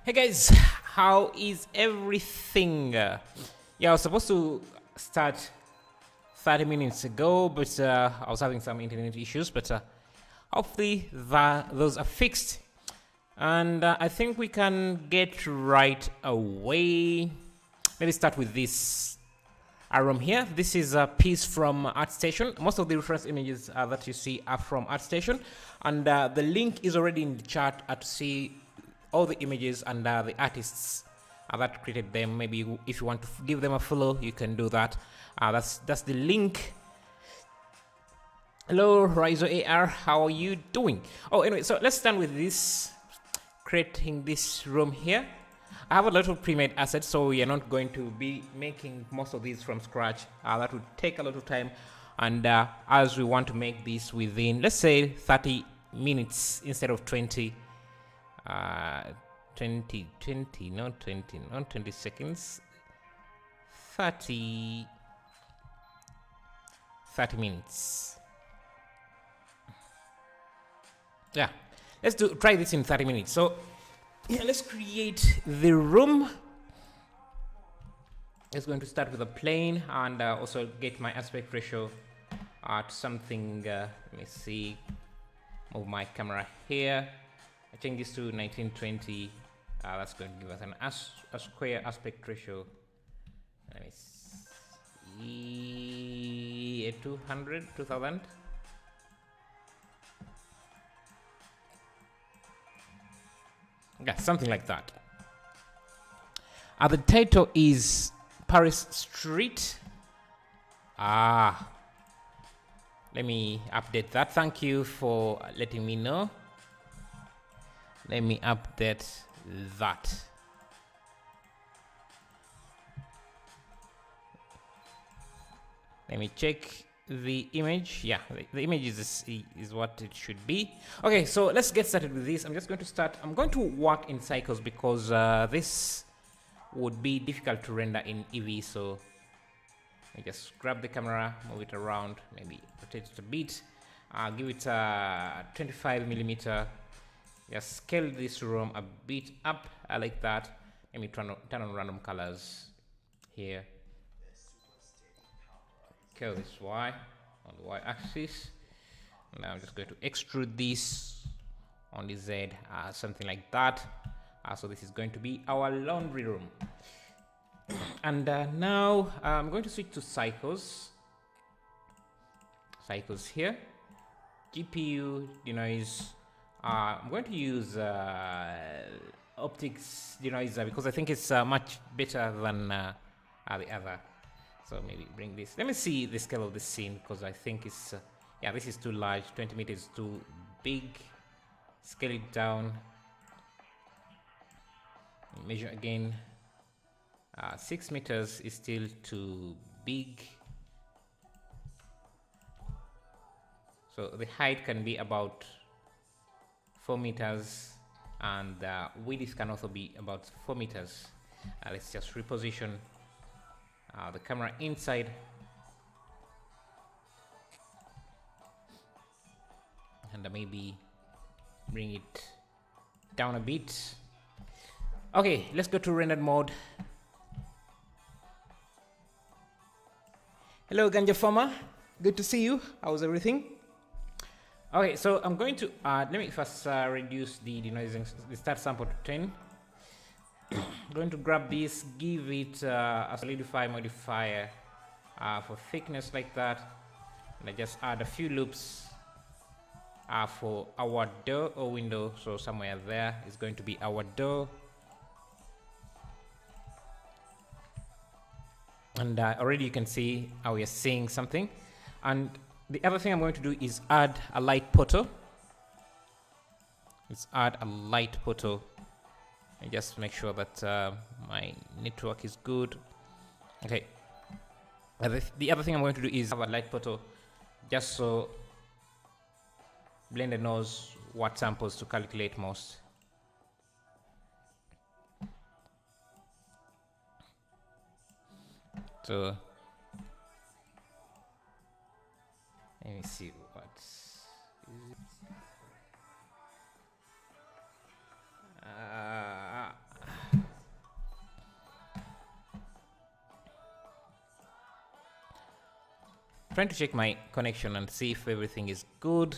Hey guys, how is everything? Yeah, I was supposed to start 30 minutes ago, but I was having some internet issues, but hopefully those are fixed. And I think we can get right away. Let me start with this room here. This is a piece from ArtStation. Most of the reference images that you see are from ArtStation. And the link is already in the chat to see all the images and the artists that created them. Maybe if you want to give them a follow, you can do that. That's the link. Hello, Rizo AR, how are you doing? Oh, anyway, so let's start with this, creating this room here. I have a lot of pre-made assets, so we are not going to be making most of these from scratch. That would take a lot of time, and as we want to make this within, let's say, 30 minutes instead of 20 seconds, 30 minutes. Yeah, let's try this in 30 minutes. So yeah, let's create the room. It's going to start with a plane and also get my aspect ratio at something. Let me see, move my camera here. I change this to 1920. That's going to give us a square aspect ratio. Let me see, 200, 2000. Yeah, something like that. The title is Paris Street. Let me update that. Thank you for letting me know. Let me update that. Let me check the image. Yeah, the image is what it should be. Okay, so let's get started with this. I'm going to work in cycles because this would be difficult to render in Eevee. So I just grab the camera, move it around, maybe rotate it a bit, give it a 25mm. Just scale this room a bit up. I like that. Let me turn on random colors here. Kill this Y on the Y axis. Now I'm just going to extrude this on the Z, something like that. So this is going to be our laundry room. And now I'm going to switch to cycles. Cycles here. GPU denoise. I'm going to use optics denoiser because I think it's much better than the other. So maybe bring this. Let me see the scale of this scene because I think it's yeah, this is too large. 20 meters is too big. Scale it down. Measure again. 6 meters is still too big. So the height can be about 4 meters, and width can also be about 4 meters. Let's just reposition the camera inside and maybe bring it down a bit. Okay, let's go to rendered mode. Hello, Ganja Farmer. Good to see you. How's everything? Okay, so I'm going to let me first reduce the denoising, the start sample to 10. I'm going to grab this, give it a solidify modifier for thickness like that, and I just add a few loops for our door or window. So somewhere there is going to be our door, and already you can see how we are seeing something. And the other thing I'm going to do is add a light portal. Let's add a light portal and just make sure that my network is good. Okay. The other thing I'm going to do is have a light portal just so Blender knows what samples to calculate most. So let me see what is it. trying to check my connection and see if everything is good.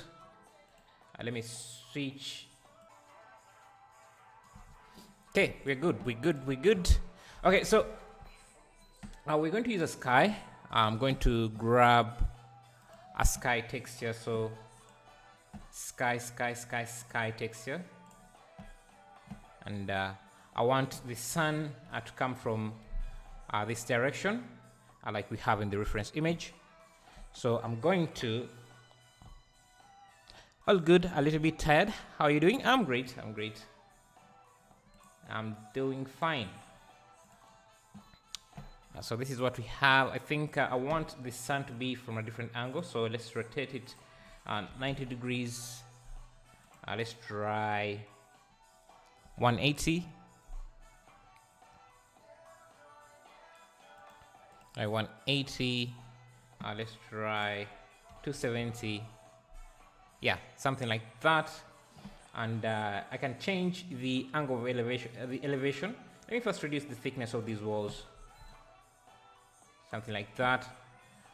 Let me switch. Okay, we're good. Okay, so we're going to use a sky. I'm going to grab a sky texture. So sky texture, and I want the sun to come from this direction, like we have in the reference image. So I'm going to, all good, a little bit tired. How are you doing? I'm great. I'm doing fine. So this is what we have. I think I want the sun to be from a different angle, so let's rotate it 90 degrees. Let's try 180. 180. Let's try 270. Yeah, something like that. And I can change the angle of elevation. Let me first reduce the thickness of these walls. Something like that.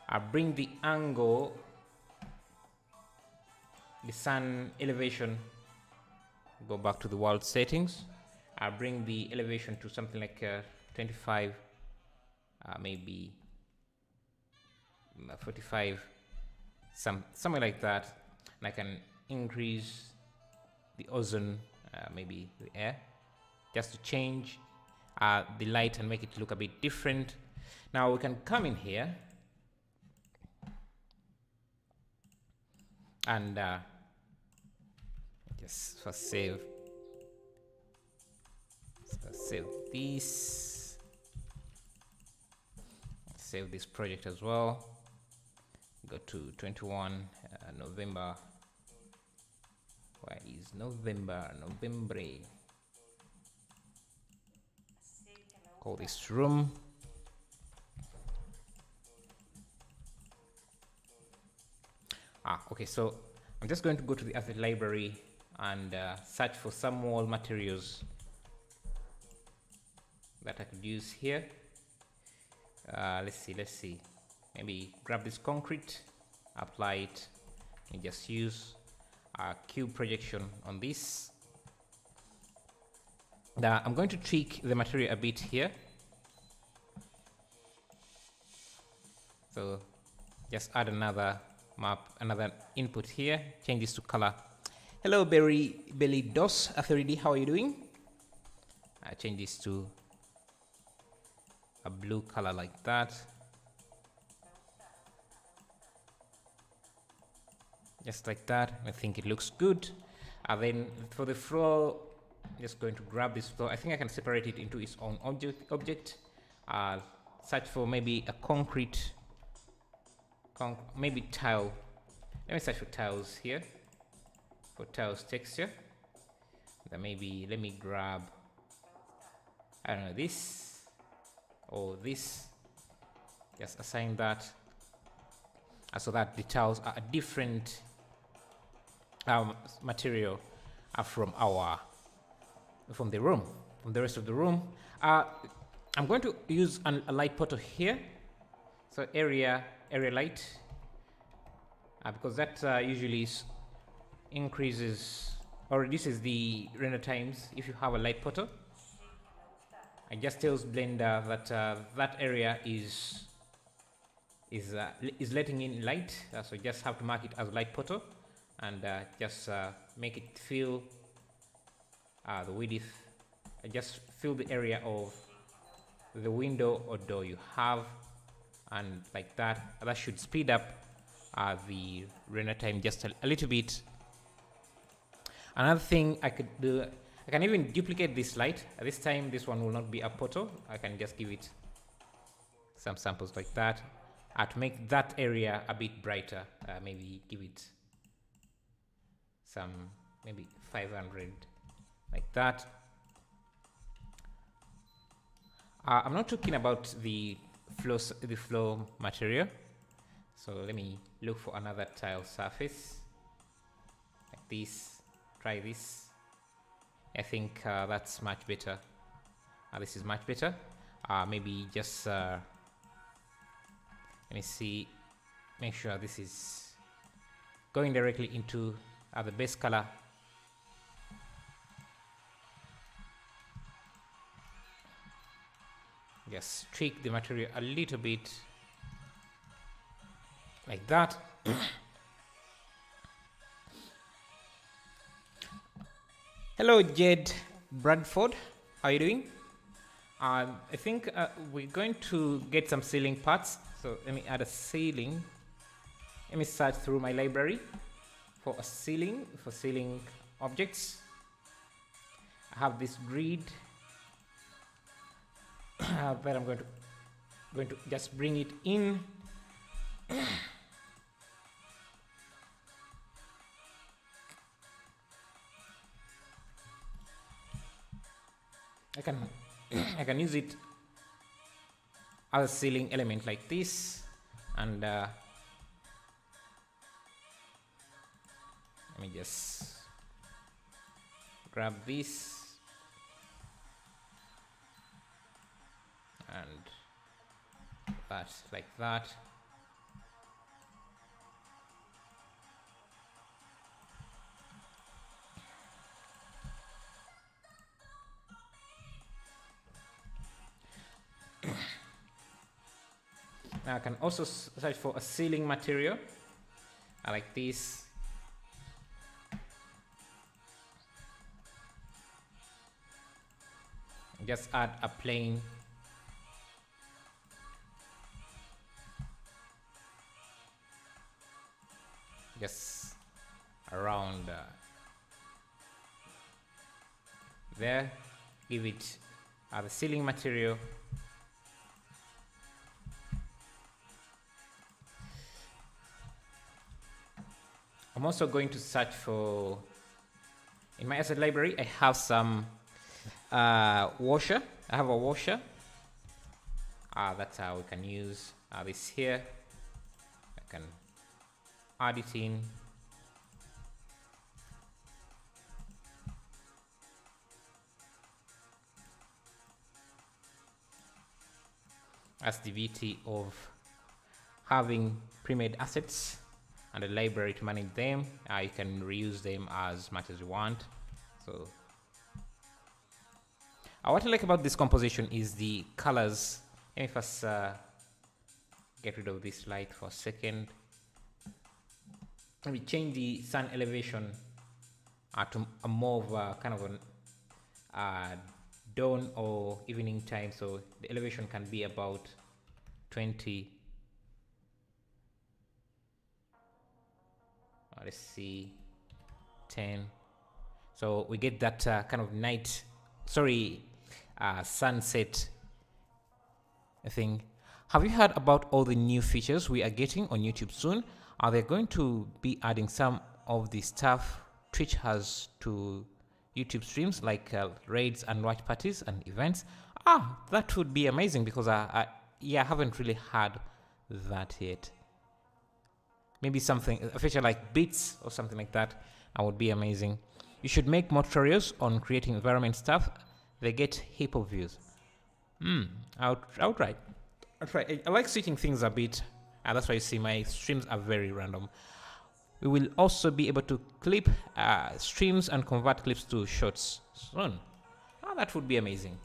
I'll bring the angle, the sun elevation, go back to the world settings. I'll bring the elevation to something like 25, maybe 45, somewhere like that. And I can increase the ozone, maybe the air, just to change the light and make it look a bit different. Now we can come in here and just first save this, save this project as well. Go to 21 November. Where is November? Call this room. Okay, so I'm just going to go to the asset library and search for some wall materials that I could use here. Let's see. Maybe grab this concrete, apply it, and just use a cube projection on this. Now I'm going to tweak the material a bit here. So just add another map, another input here, change this to color. Hello Belly DOS 3D, how are you doing? I change this to a blue color like that. Just like that. I think it looks good. Then for the floor, I'm just going to grab this floor. I think I can separate it into its own object. Search for maybe a concrete, maybe tile. Let me search for tiles here. For tiles texture. Then maybe let me grab, I don't know, this or this. Just assign that so that the tiles are a different material from the room, from the rest of the room. I'm going to use a light portal here, so area light, because that usually increases or reduces the render times if you have a light portal. It just tells Blender that that area is letting in light, so you just have to mark it as light portal and just make it fill the width, just fill the area of the window or door you have, and like that. That should speed up the render time just a little bit. Another thing I could do, I can even duplicate this light. This time this one will not be a portal. I can just give it some samples like that to make that area a bit brighter. Maybe give it some, maybe 500 like that. I'm not talking about the floor material, so let me look for another tile surface like this. Try this. I think that's much better. This is much better. Maybe just let me see. make sure this is going directly into the base color. Just tweak the material a little bit like that. Hello Jed Bradford, how are you doing? I think we're going to get some ceiling parts, so let me add a ceiling. Let me search through my library for a ceiling, for ceiling objects. I have this grid that I'm going to just bring it in. I can use it as a ceiling element like this, and let me just grab this and that like that. Now I can also search for a ceiling material like this. Just add a plane just around there. Give it the ceiling material. I'm also going to search for, in my asset library, I have some washer. I have a washer. That's how we can use this here. I can add it in. That's the beauty of having pre-made assets and a library to manage them. You can reuse them as much as you want. So what I like about this composition is the colors. Let me first get rid of this light for a second. Let me change the sun elevation to a more of a kind of a dawn or evening time, so the elevation can be about 20. Let's see, 10. So we get that kind of night, sunset thing. Have you heard about all the new features we are getting on YouTube soon? Are they going to be adding some of the stuff Twitch has to YouTube streams, like raids and watch parties and events? That would be amazing, because I haven't really had that yet. Maybe a feature like bits or something like that would be amazing. You should make more tutorials on creating environment stuff. They get heap of views. I'll try. I like switching things a bit, and that's why you see my streams are very random. We will also be able to clip streams and convert clips to shorts soon. That would be amazing.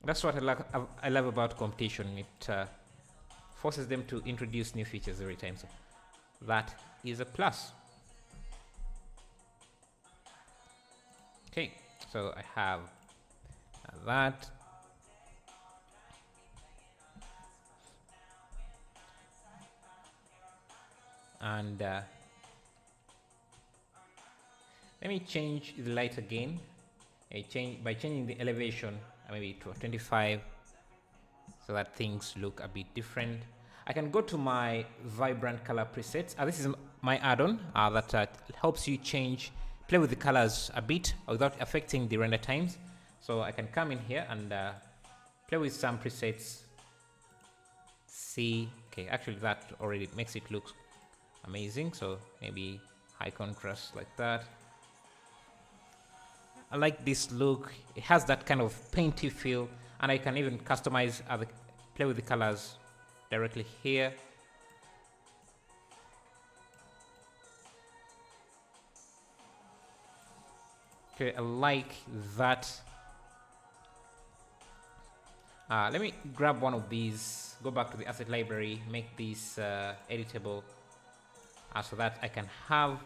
That's what I love about competition. It forces them to introduce new features every time, so that is a plus. Okay, so I have that. And let me change the light again. By changing the elevation maybe to 25, so that things look a bit different. I can go to my vibrant color presets. This is my add-on that helps you play with the colors a bit without affecting the render times. So I can come in here and play with some presets. Okay, actually that already makes it look amazing. So maybe high contrast like that. I like this look. It has that kind of painty feel, and I can even customize play with the colors directly here. Okay, I like that. Let me grab one of these, go back to the asset library, make this editable, so that I can have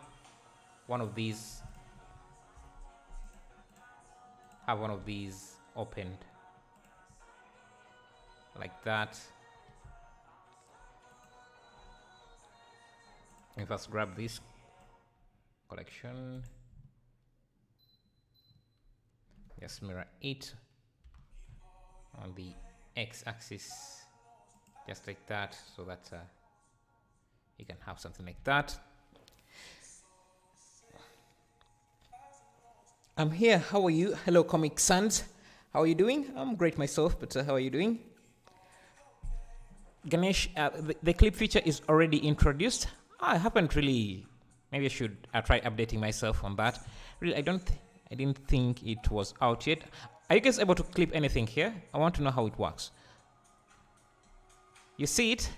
one of these opened like that. Let me first grab this collection, just mirror it on the x-axis just like that, so that you can have something like that. I'm here. How are you? Hello, Comic Sans. How are you doing? I'm great myself, but how are you doing? Ganesh, the clip feature is already introduced. I haven't really. Maybe I should try updating myself on that. Really, I didn't think it was out yet. Are you guys able to clip anything here? I want to know how it works. You see it?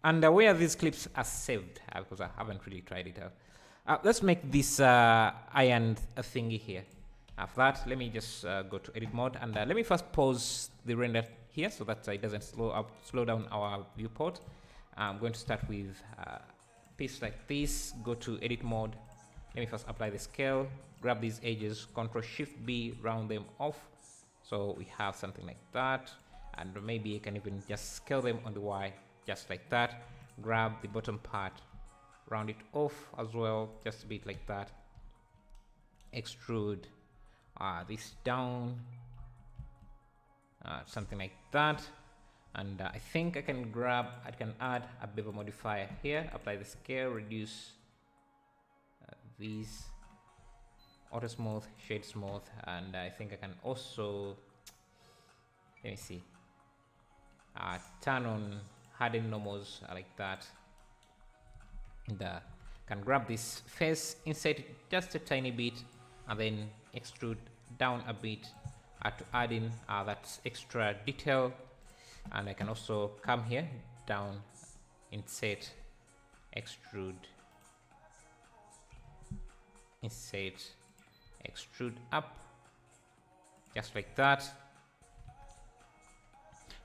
And where these clips are saved, because I haven't really tried it out. Let's make this iron thingy here. After that, let me just go to edit mode, and let me first pause the render here so that it doesn't slow down our viewport. I'm going to start with a piece like this. Go to edit mode. Let me first apply the scale. Grab these edges. Ctrl Shift B, round them off. So we have something like that, and maybe you can even just scale them on the Y, just like that. Grab the bottom part, round it off as well, just a bit like that. Extrude this down, something like that. And I think I can add a bevel modifier here, apply the scale, reduce these, auto smooth, shade smooth, and I think I can also, let me see, turn on harden normals like that. And can grab this face, insert it just a tiny bit, and then extrude down a bit to add in that extra detail. And I can also come here down, insert, extrude, insert, extrude up, just like that.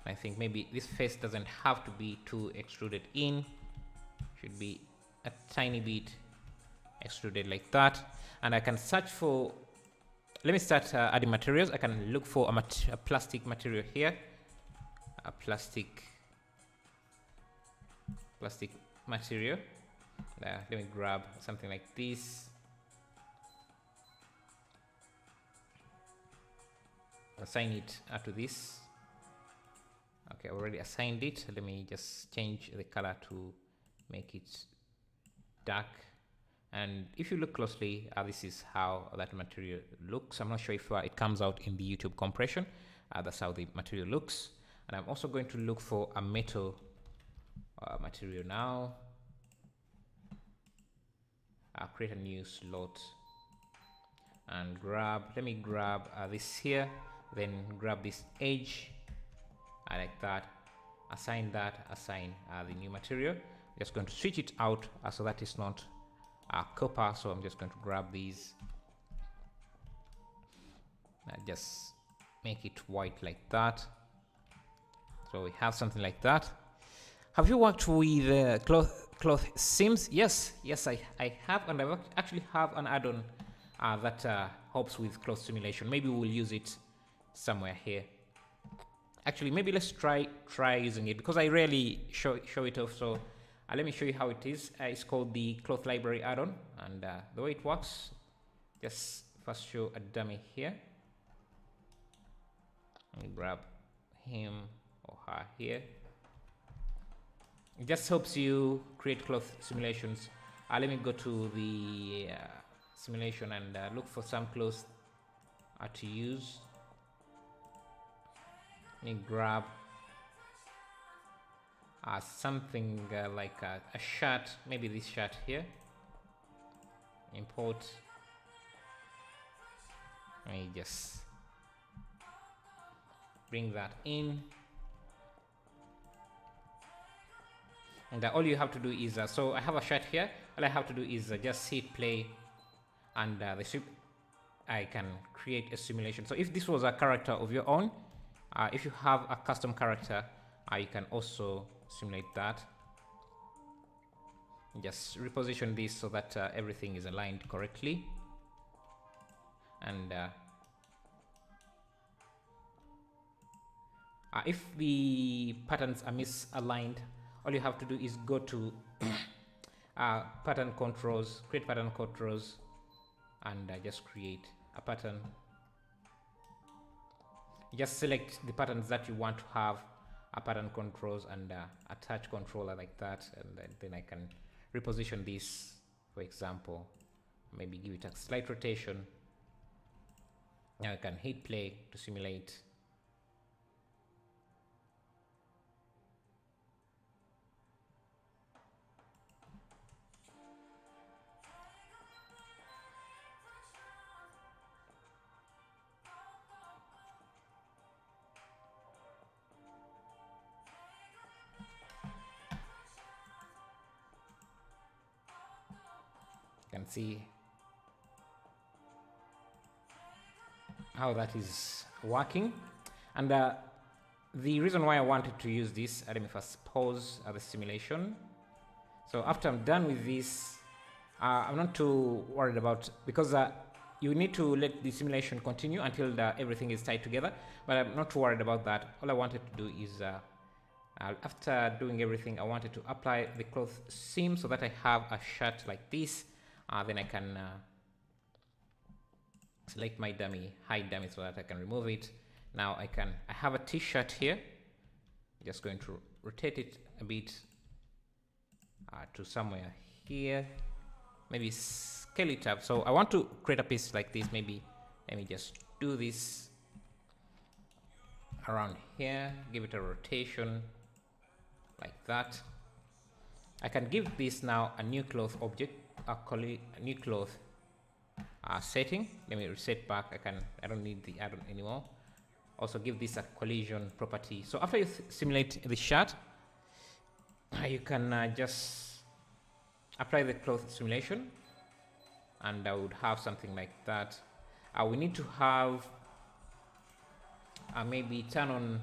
I think maybe this face doesn't have to be too extruded in, should be a tiny bit extruded like that. And I can search for, let me start adding materials. I can look for a plastic material here, a plastic material. Let me grab something like this. Assign it to this. Okay, I already assigned it. Let me just change the color to make it dark. And if you look closely, this is how that material looks. I'm not sure if it comes out in the YouTube compression. That's how the material looks. And I'm also going to look for a metal material now. I'll create a new slot and let me grab this here, then grab this edge, like that, assign the new material. Just going to switch it out so that it's not copper. So I'm just going to grab these, just make it white like that. So we have something like that. Have you worked with cloth sims? Yes, I have, and I actually have an add-on that helps with cloth simulation. Maybe we'll use it somewhere here. Actually, maybe let's try using it, because I rarely show it off. So let me show you how it is. It's called the cloth library add-on, and the way it works, just first show a dummy here. Let me grab him or her here. It just helps you create cloth simulations. Let me go to the simulation and look for some clothes to use. Let me grab something like a shirt, maybe this shirt here. Import. Let me just bring that in. And all you have to do is, so I have a shot here. All I have to do is just hit play, and I can create a simulation. So if this was a character of your own, if you have a custom character, you can also simulate that. Just reposition this so that everything is aligned correctly. And if the patterns are misaligned, all you have to do is go to pattern controls, create pattern controls, and just create a pattern. Just select the patterns that you want to have a pattern controls and attach controller like that, and then I can reposition this, for example, maybe give it a slight rotation. Now I can hit play to simulate. Can see how that is working. And the reason why I wanted to use this, let me first pause the simulation. So after I'm done with this, I'm not too worried about, because you need to let the simulation continue until everything is tied together, but I'm not too worried about that. All I wanted to do is after doing everything, I wanted to apply the cloth seam so that I have a shirt like this. Then I can select my dummy, hide dummy, so that I can remove it. Now I have a t-shirt here. Just going to rotate it a bit to somewhere here. Maybe scale it up. So I want to create a piece like this. Maybe let me just do this around here. Give it a rotation like that. I can give this now a new cloth object. A new cloth setting. Let me reset back. I don't need the add-on anymore. Also give this a collision property. So after you simulate the shot, you can just apply the cloth simulation, and I would have something like that. We need to have maybe turn on,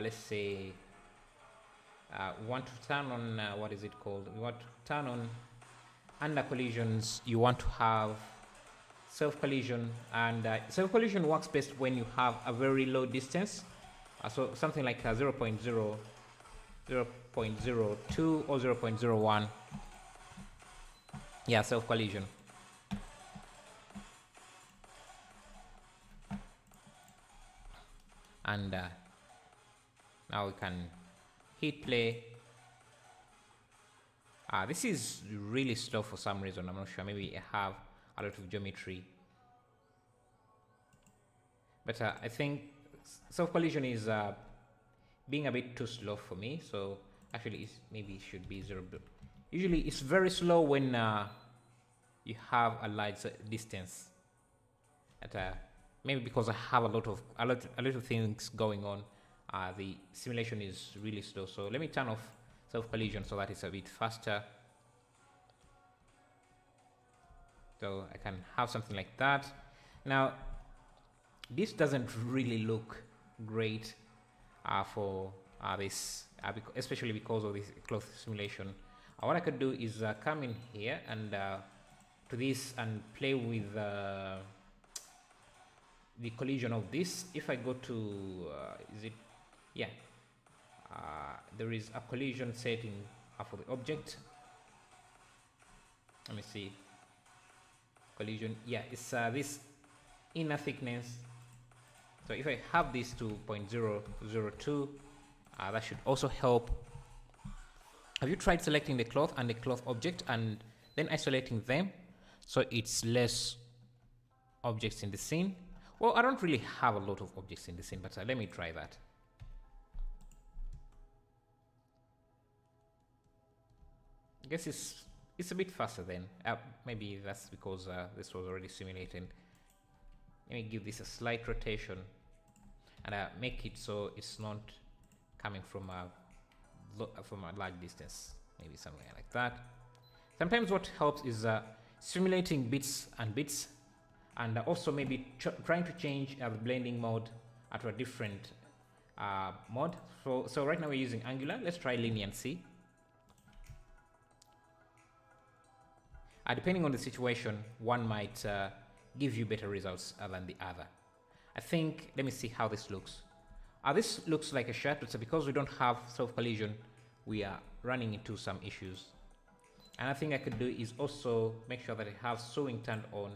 let's say, we want to turn on what is it called? We want to turn on under collisions. You want to have self collision, and self collision works best when you have a very low distance. So something like 0.0, 0.02 or 0.01. Yeah, self collision. And now we can hit play. This is really slow for some reason. I'm not sure. Maybe I have a lot of geometry. But I think self-collision is being a bit too slow for me. So actually, maybe it should be 0. Usually, it's very slow when you have a large distance. Maybe because I have a lot of things going on, the simulation is really slow. So let me turn off self-collision so that it's a bit faster. So I can have something like that. Now, this doesn't really look great for this, especially because of this cloth simulation. What I could do is come in here and to this and play with the collision of this. If I go to, there is a collision setting for the object. Let me see. Collision, yeah, it's this inner thickness. So if I have this to 0.002, that should also help. Have you tried selecting the cloth and the cloth object and then isolating them so it's less objects in the scene? Well, I don't really have a lot of objects in the scene, but let me try that. I guess it's a bit faster then. Maybe that's because this was already simulated. Let me give this a slight rotation and make it so it's not coming from from a large distance, maybe somewhere like that. Sometimes what helps is simulating bits and bits, and also maybe trying to change the blending mode to a different mode. So right now we're using angular. Let's try linear and see. Depending on the situation, one might give you better results than the other. I think, let me see how this looks. This looks like a shot, but because we don't have self-collision, we are running into some issues. Another thing I could do is also make sure that I have sewing turned on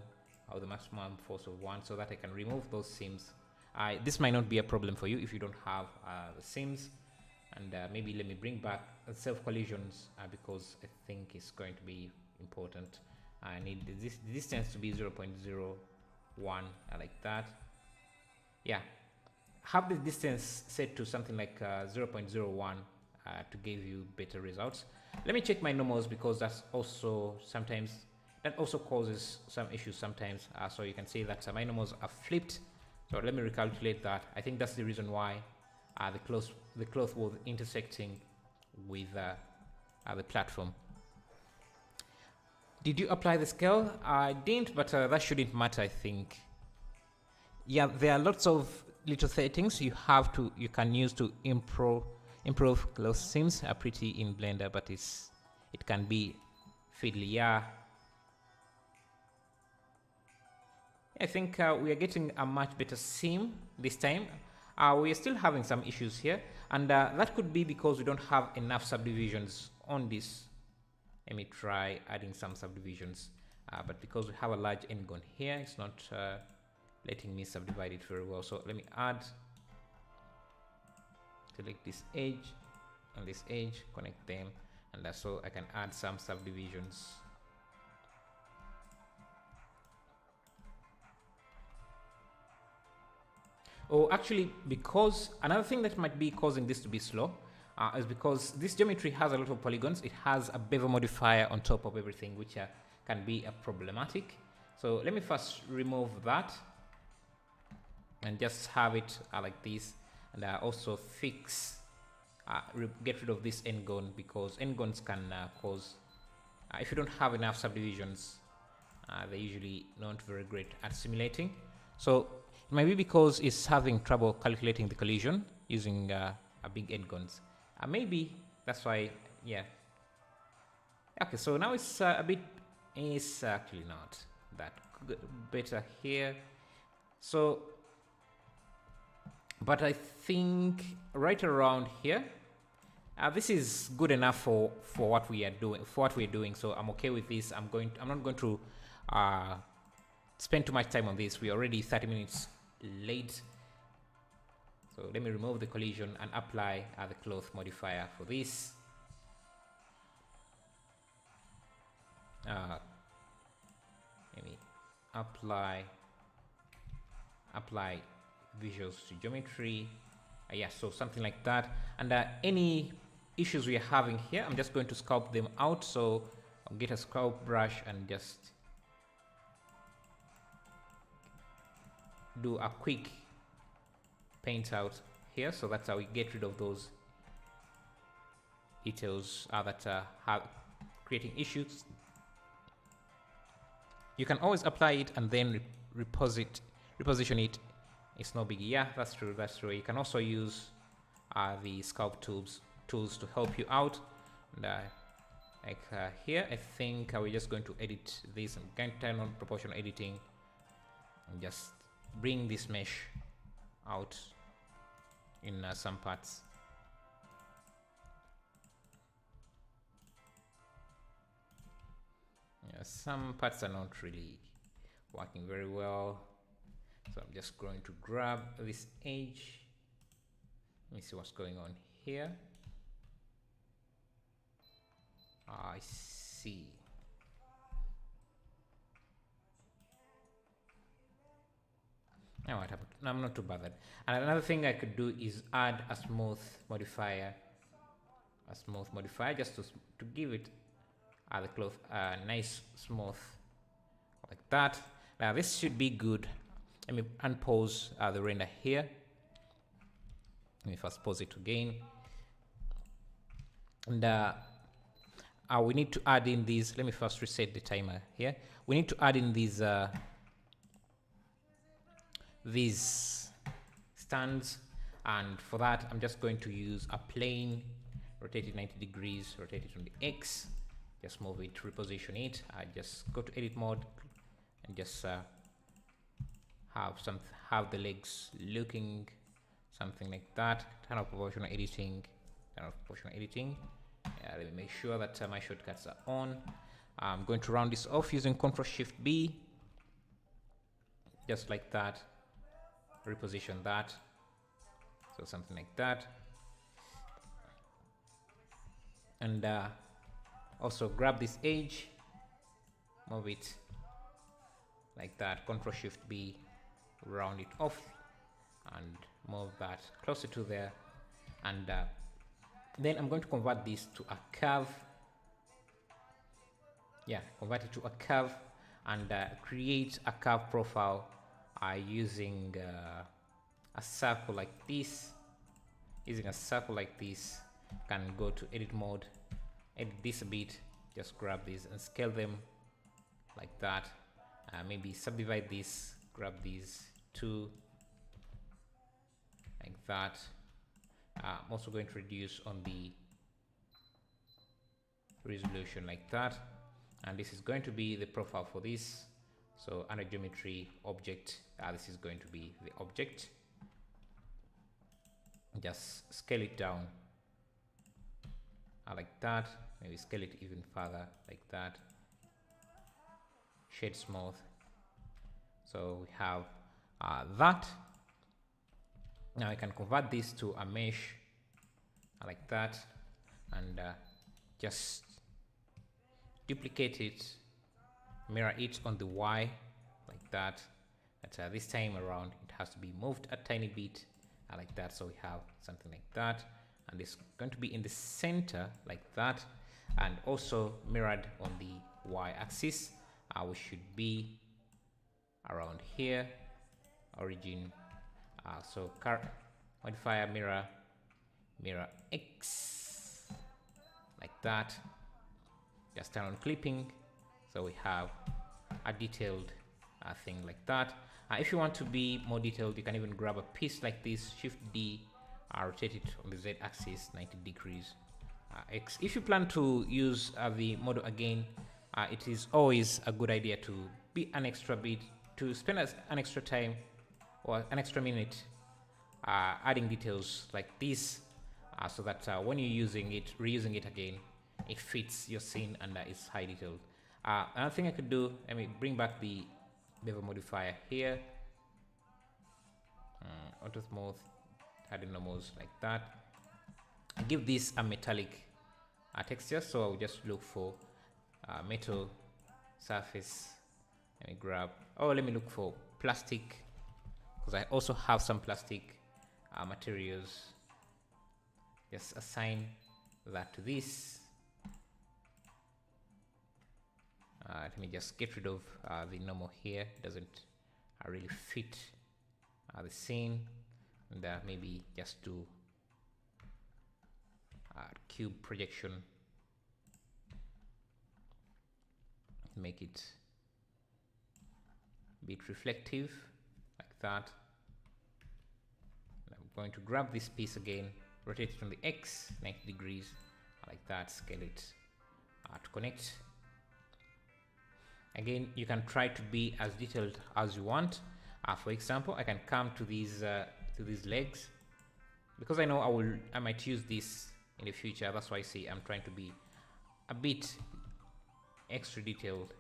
the maximum force of 1 so that I can remove those seams. This might not be a problem for you if you don't have the seams. And maybe let me bring back self-collisions because I think it's going to be important. I need the distance to be 0.01 like that. Yeah, have the distance set to something like 0.01 to give you better results. Let me check my normals because that also causes some issues sometimes. So you can see that my normals are flipped. So let me recalculate that. I think that's the reason why the cloth was intersecting with the platform. Did you apply the scale? I didn't, but that shouldn't matter, I think. Yeah, there are lots of little settings you can use to improve cloth seams. Are pretty in Blender, but it can be fiddly. Yeah, I think we are getting a much better seam this time. We are still having some issues here, and that could be because we don't have enough subdivisions on this. Let me try adding some subdivisions, but because we have a large n-gon here, it's not letting me subdivide it very well. So let me select this edge and this edge, connect them, and so I can add some subdivisions. Oh, actually, because another thing that might be causing this to be slow is because this geometry has a lot of polygons. It has a bevel modifier on top of everything, which can be problematic. So let me first remove that and just have it like this, and also get rid of this n-gon, because n-gons can cause, if you don't have enough subdivisions, they're usually not very great at simulating. So it might be because it's having trouble calculating the collision using a big n-gons. Maybe that's why. Yeah. Okay, so now it's it's actually not that good, better here. So, but I think right around here, this is good enough for what we are doing. So I'm okay with this. I'm not going to spend too much time on this. We're already 30 minutes late. So let me remove the collision and apply the cloth modifier for this. Let me apply visuals to geometry. Yeah, so something like that. And any issues we are having here, I'm just going to sculpt them out. So I'll get a sculpt brush and just do a quick paint out here. So that's how we get rid of those details that are creating issues. You can always apply it and then reposition it. It's no biggie. Yeah, that's true. You can also use the sculpt tools to help you out. And like here, I think we're just going to edit this and can turn on proportional editing and just bring this mesh out in some parts. Yeah, some parts are not really working very well, so I'm just going to grab this edge. Let me see what's going on here. I see. No, I'm not too bothered. And another thing I could do is add a smooth modifier. Just to give it the cloth nice smooth like that. Now this should be good. Let me unpause the render here. Let me first pause it again. And we need to add in these. Let me first reset the timer here. We need to add in these stands, and for that I'm just going to use a plane, rotate it 90 degrees, rotate it on the X, just move it, reposition it. I just go to edit mode and just have the legs looking something like that. Turn off proportional editing. Let me make sure that my shortcuts are on. I'm going to round this off using Ctrl Shift B, just like that. Reposition that, so something like that. And also grab this edge, move it like that. Ctrl Shift B, round it off, and move that closer to there. And then I'm going to convert this to a curve. Convert it to a curve, and create a curve profile using a circle like this. Can go to edit mode, edit this a bit, just grab these and scale them like that. Maybe subdivide this, grab these two like that. I'm also going to reduce on the resolution like that, and this is going to be the profile for this. So under geometry, object, this is going to be the object. Just scale it down like that. Maybe scale it even further like that. Shade smooth. So we have that. Now I can convert this to a mesh like that, and just duplicate it, mirror it on the Y like that. But this time around it has to be moved a tiny bit like that. So we have something like that, and it's going to be in the center like that, and also mirrored on the Y axis. We should be around here, origin. So modifier mirror X like that. Just turn on clipping, so we have a detailed thing like that. If you want to be more detailed, you can even grab a piece like this, Shift D, rotate it on the Z axis 90 degrees X. If you plan to use the model again, it is always a good idea to be an extra bit, to spend an extra time or an extra minute adding details like this, so that when you're reusing it again, it fits your scene and it's high detailed. Another thing I could do, let me bring back the bevel modifier here, auto smooth, add normals like that. I give this a metallic texture, so I'll just look for metal surface. Let me look for plastic, because I also have some plastic materials. Just assign that to this. Let me just get rid of the normal here. It doesn't really fit the scene, and maybe just do cube projection, make it a bit reflective like that. And I'm going to grab this piece again, rotate it on the X 90 degrees like that, scale it to connect. Again, you can try to be as detailed as you want. For example, I can come to these legs, because I know I might use this in the future. That's why I say I'm trying to be a bit extra detailed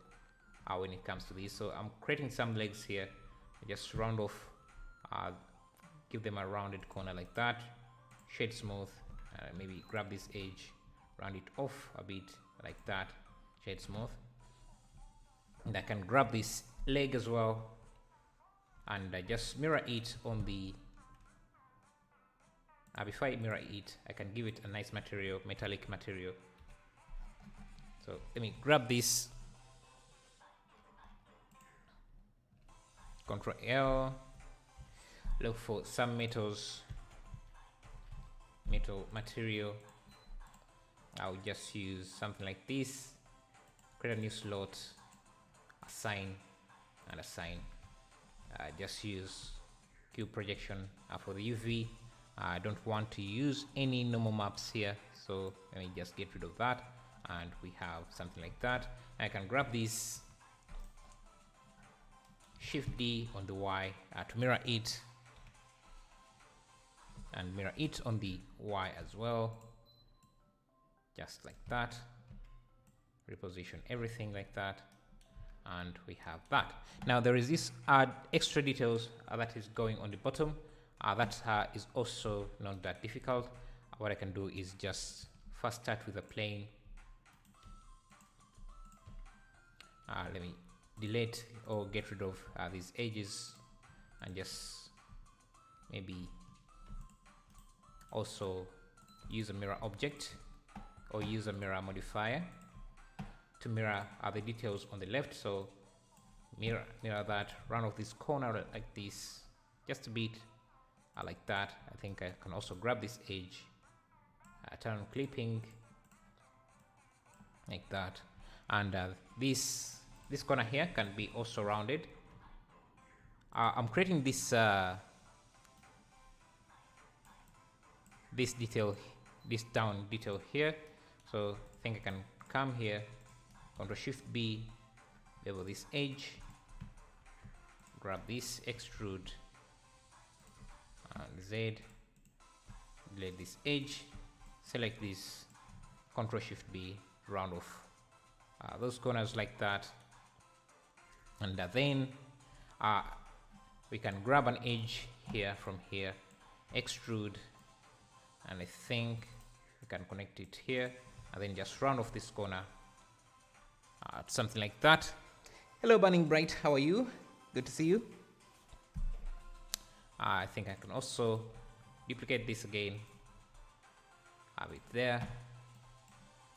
when it comes to this. So I'm creating some legs here. I just round off, give them a rounded corner like that, shade smooth, maybe grab this edge, round it off a bit like that, shade smooth. And I can grab this leg as well, and I just mirror it on the before I mirror it, I can give it a nice material, metallic material. So let me grab this, Ctrl L, look for some metal material, I'll just use something like this, create a new slot, assign and assign. Just use cube projection for the UV. I don't want to use any normal maps here, so let me just get rid of that, and we have something like that. I can grab this, Shift D on the Y to mirror it, and mirror it on the Y as well, just like that. Reposition everything like that, and we have that. Now there is this add extra details that is going on the bottom. That is also not that difficult. What I can do is just first start with a plane. Let me delete or get rid of these edges, and just maybe also use a mirror object or use a mirror modifier to mirror the details on the left. So mirror that, round off this corner like this, just a bit like that. I think I can also grab this edge, turn on clipping like that, and this corner here can be also rounded. I'm creating this this detail, this down detail here, so I think I can come here, Ctrl Shift B, bevel this edge, grab this, extrude, and Z, delete this edge, select this, Ctrl Shift B, round off those corners like that, and then we can grab an edge here from here, extrude, and I think we can connect it here, and then just round off this corner, something like that. Hello Burning Bright, how are you? Good to see you. I think I can also duplicate this again, have it there,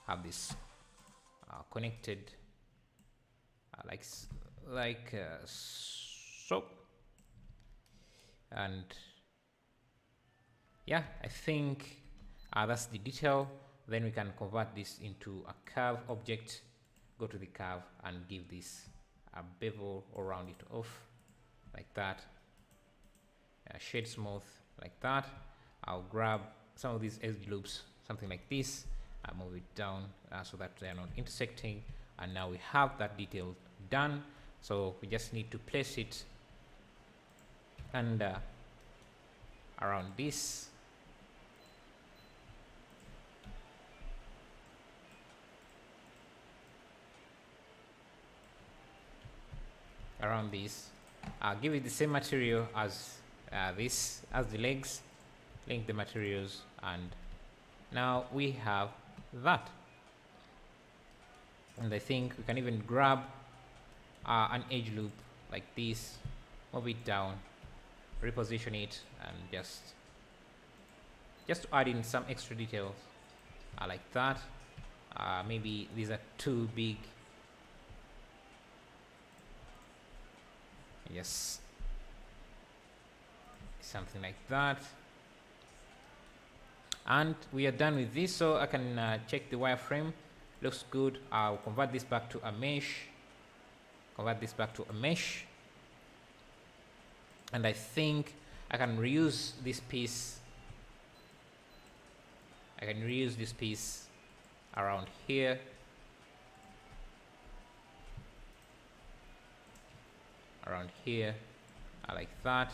have this connected like so, and yeah, I think that's the detail. Then we can convert this into a curve object, go to the curve and give this a bevel or round it off like that, shade smooth like that. I'll grab some of these edge loops, something like this, move it down so that they are not intersecting, and now we have that detail done. So we just need to place it and around this, give it the same material as this, as the legs, link the materials, and now we have that. And I think we can even grab an edge loop like this, move it down, reposition it, and just to add in some extra details like that. Maybe these are too big. Yes, something like that, and we are done with this. So I can check the wireframe, looks good. I'll convert this back to a mesh, and I think I can reuse this piece. Around here, like that,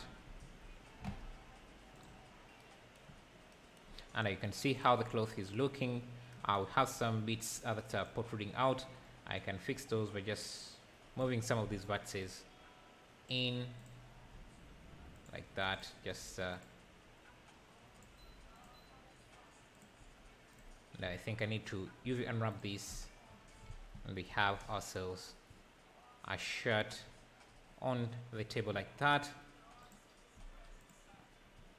and you can see how the cloth is looking. We have some bits that are protruding out. I can fix those by just moving some of these vertices in like that. Just and I think I need to UV unwrap this, and we have ourselves a shirt on the table like that.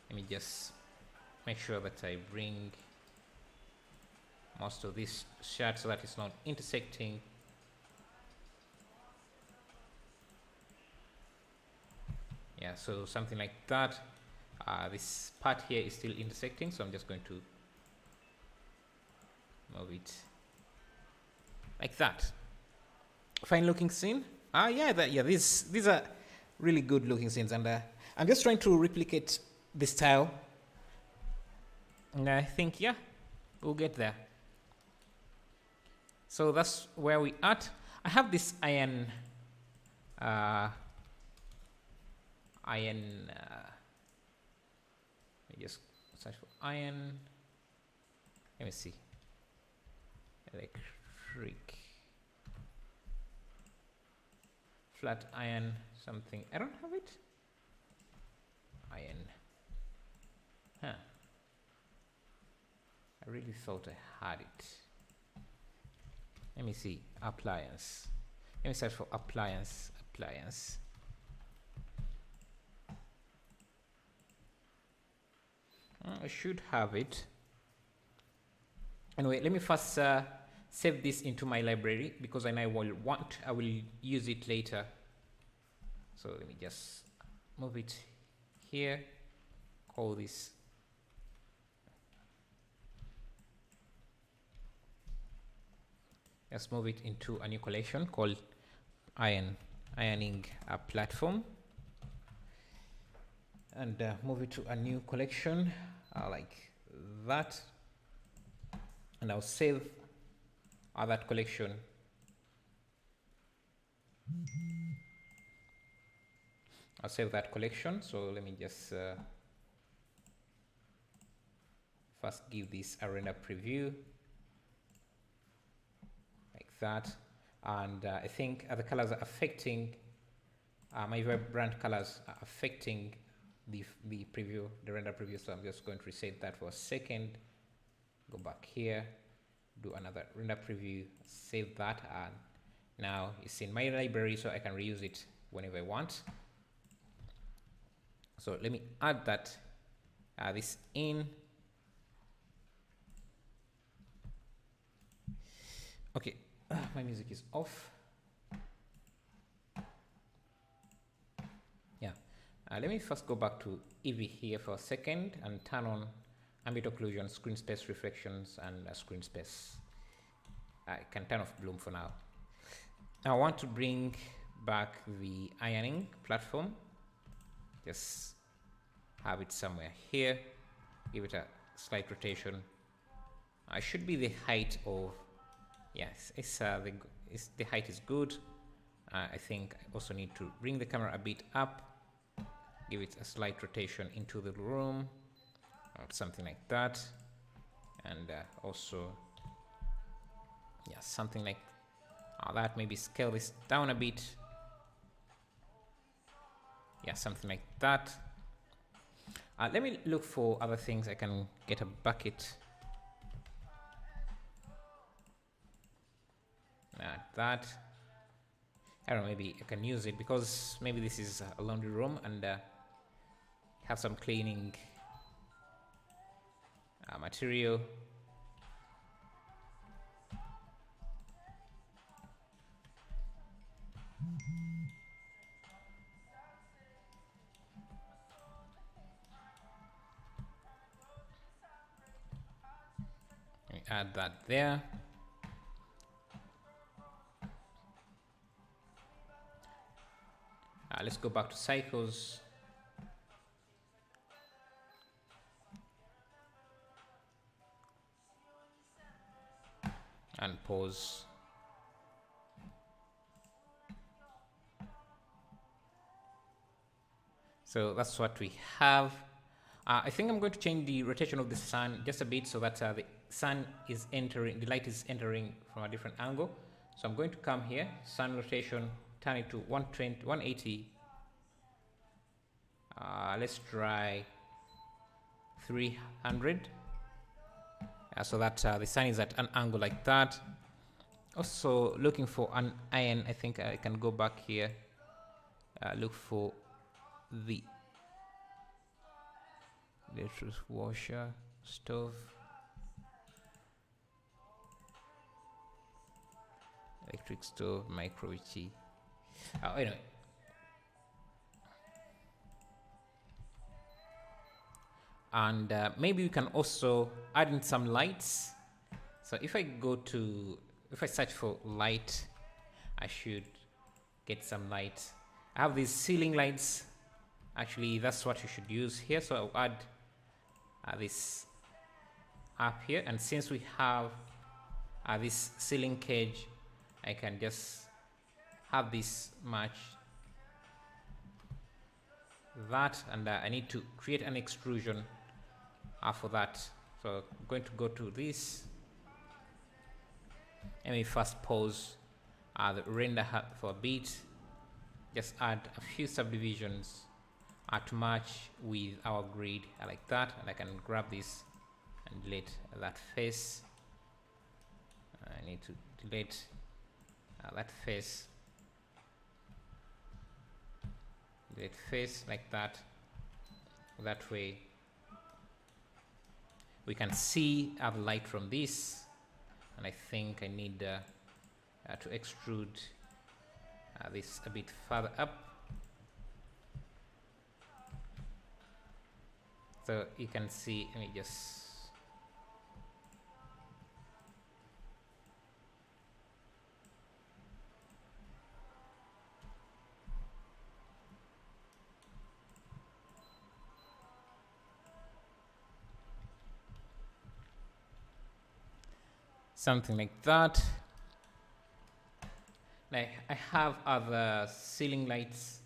Let me just make sure that I bring most of this shirt so that it's not intersecting. Yeah, so something like that. This part here is still intersecting, so I'm just going to Move it like that. Fine looking scene. Yeah, these are really good looking scenes, and I'm just trying to replicate the style, and I think we'll get there. So that's where we at. I have this iron let me just search for iron. Let me see. Electric flat iron something. I don't have it. Iron. I really thought I had it. Let me see. Appliance. Let me search for appliance. I should have it. Anyway, let me first save this into my library, because I will use it later. So let me just move it here. Call this let's move it into a new collection called ironing platform, and move it to a new collection like that, and I'll save that collection. I'll save that collection. So let me just first give this a render preview like that, and I think the colors are affecting my vibrant colors are affecting the preview, the render preview. So I'm just going to reset that for a second, go back here, do another render preview, save that, and now it's in my library, so I can reuse it whenever I want. So let me add that this in. Okay, my music is off. Let me first go back to Eevee here for a second and turn on ambient occlusion, screen space reflections, and screen space. I can turn off bloom for now. Now I want to bring back the ironing platform. Just have it somewhere here. Give it a slight rotation. I should be the height of, yes, the height is good. I think I also need to bring the camera a bit up. Give it a slight rotation into the room, or something like that, and also, something like that. Maybe scale this down a bit. Something like that. Let me look for other things. I can get a bucket. That. I don't know, maybe I can use it because maybe this is a laundry room, and have some cleaning material. Let me add that there. Let's go back to cycles. And pause. So that's what we have. I think I'm going to change the rotation of the sun just a bit so that the sun is entering, the light is entering from a different angle. So I'm going to come here, sun rotation, turn it to 120, 180. Let's try 300. So that the sun is at an angle like that. Also looking for an iron. I think I can go back here. Look for the electric washer, stove, electric stove, microwave. Anyway. And maybe we can also add in some lights. So if I search for light, I should get some light. I have these ceiling lights. Actually, that's what you should use here. So I'll add this up here, and since we have this ceiling cage, I can just have this match that, and I need to create an extrusion for that. So I'm going to go to this. Let me first pause the render for a bit. Just add a few subdivisions to match with our grid like that, and I can grab this and delete that face. I need to delete that face. Delete face like that. That way we can see the light from this, and I think I need to extrude this a bit further up, so you can see. Let me just something like that. Now I have other ceiling lights.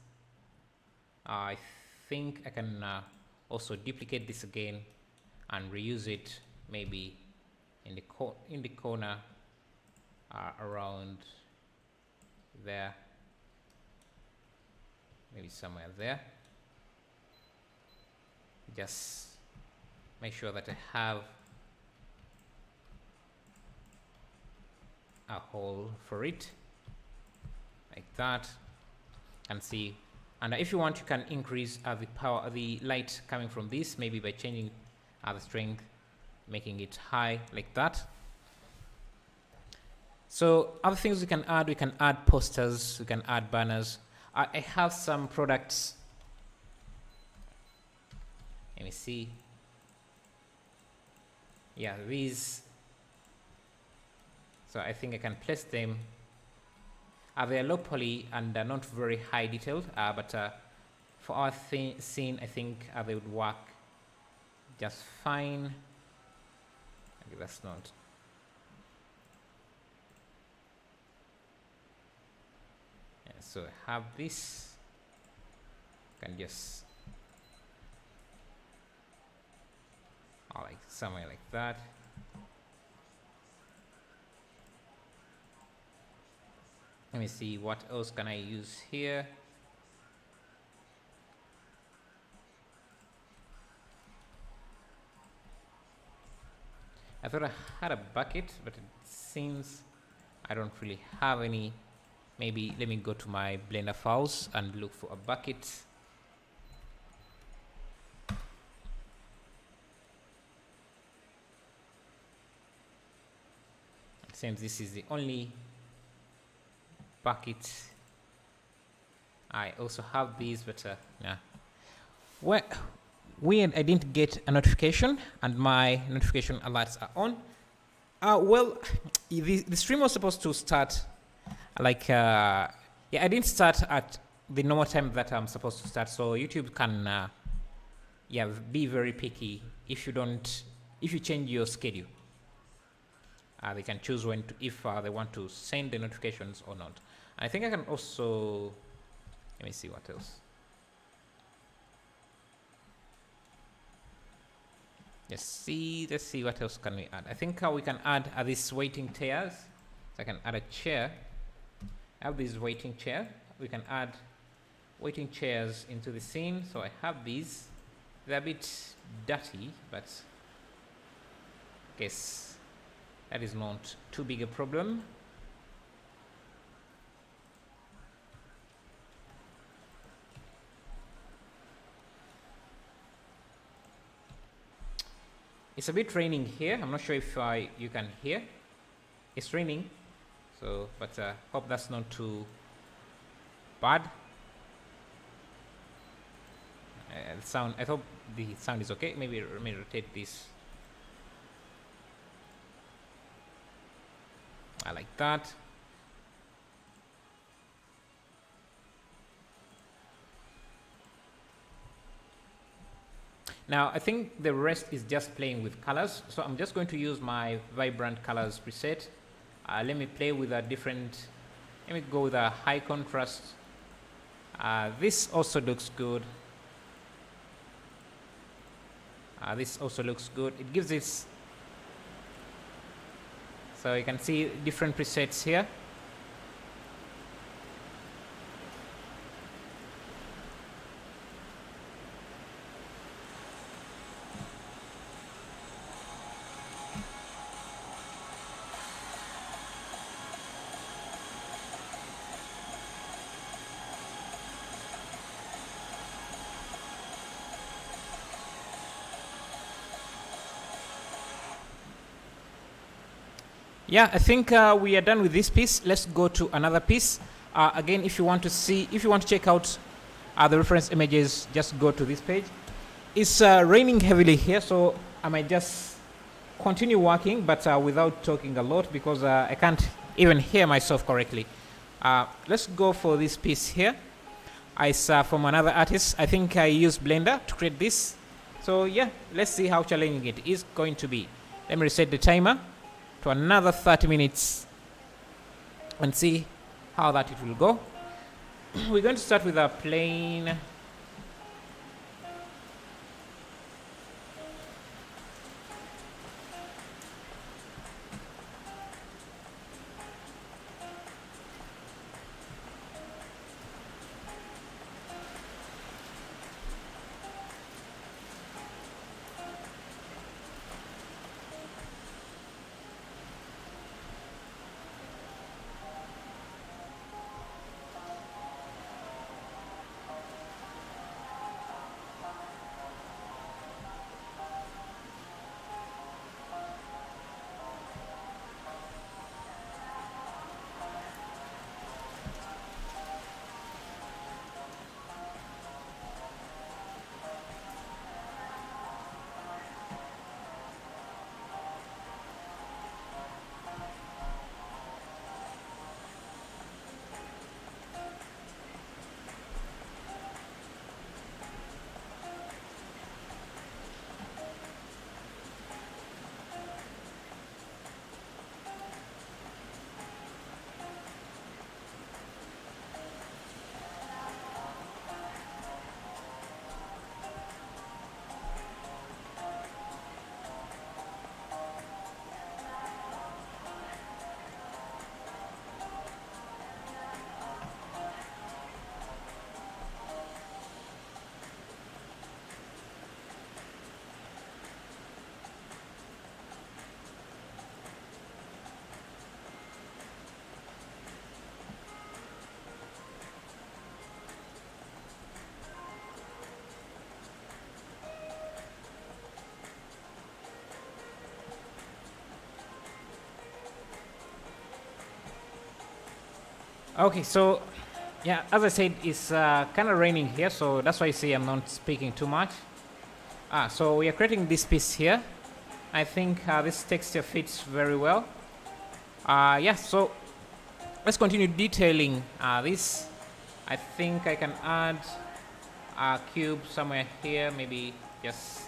I think I can also duplicate this again and reuse it, maybe in the corner around there, maybe somewhere there. Just make sure that I have a hole for it like that, and see. And if you want, you can increase the power, the light coming from this, maybe by changing the strength, making it high like that. So other things we can add posters, we can add banners. I have some products. Let me see. Yeah, these. So I think I can place them. They are low poly and not very high detailed, but for our scene, I think they would work just fine. Okay, that's not. Yeah, so I have this. Can just like somewhere like that. Let me see, what else can I use here? I thought I had a bucket, but it seems I don't really have any. Maybe let me go to my Blender files and look for a bucket. It seems this is the only bucket. I also have these, but yeah. Well, weird, I didn't get a notification, and my notification alerts are on. Well, the stream was supposed to start like yeah, I didn't start at the normal time that I'm supposed to start, so YouTube can yeah, be very picky if you change your schedule. They can choose when to, if they want to send the notifications or not. I think I can also, let me see what else. Let's see what else can we add. I think we can add these waiting chairs. So I can add a chair. I have this waiting chair. We can add waiting chairs into the scene. So I have these. They're a bit dirty, but I guess that is not too big a problem. It's a bit raining here. I'm not sure if you can hear. It's raining, so but hope that's not too bad. The sound. I hope the sound is okay. Maybe let me rotate this. I like that. Now I think the rest is just playing with colors, so I'm just going to use my vibrant colors preset. Let me play with a different, let me go with a high contrast. This also looks good. This also looks good. It gives this, so you can see different presets here. Yeah, I think we are done with this piece. Let's go to another piece. Again, if you want to see, if you want to check out the reference images, just go to this page. It's raining heavily here, so I might just continue working, but without talking a lot, because I can't even hear myself correctly. Let's go for this piece here. It's from another artist. I think I used Blender to create this. So yeah, let's see how challenging it is going to be. Let me reset the timer to another 30 minutes and see how that it will go. We're going to start with a plain Okay, so yeah, as I said, it's kind of raining here, so that's why you see I'm not speaking too much. So we are creating this piece here. I think this texture fits very well. Yeah, so let's continue detailing this. I think I can add a cube somewhere here, maybe just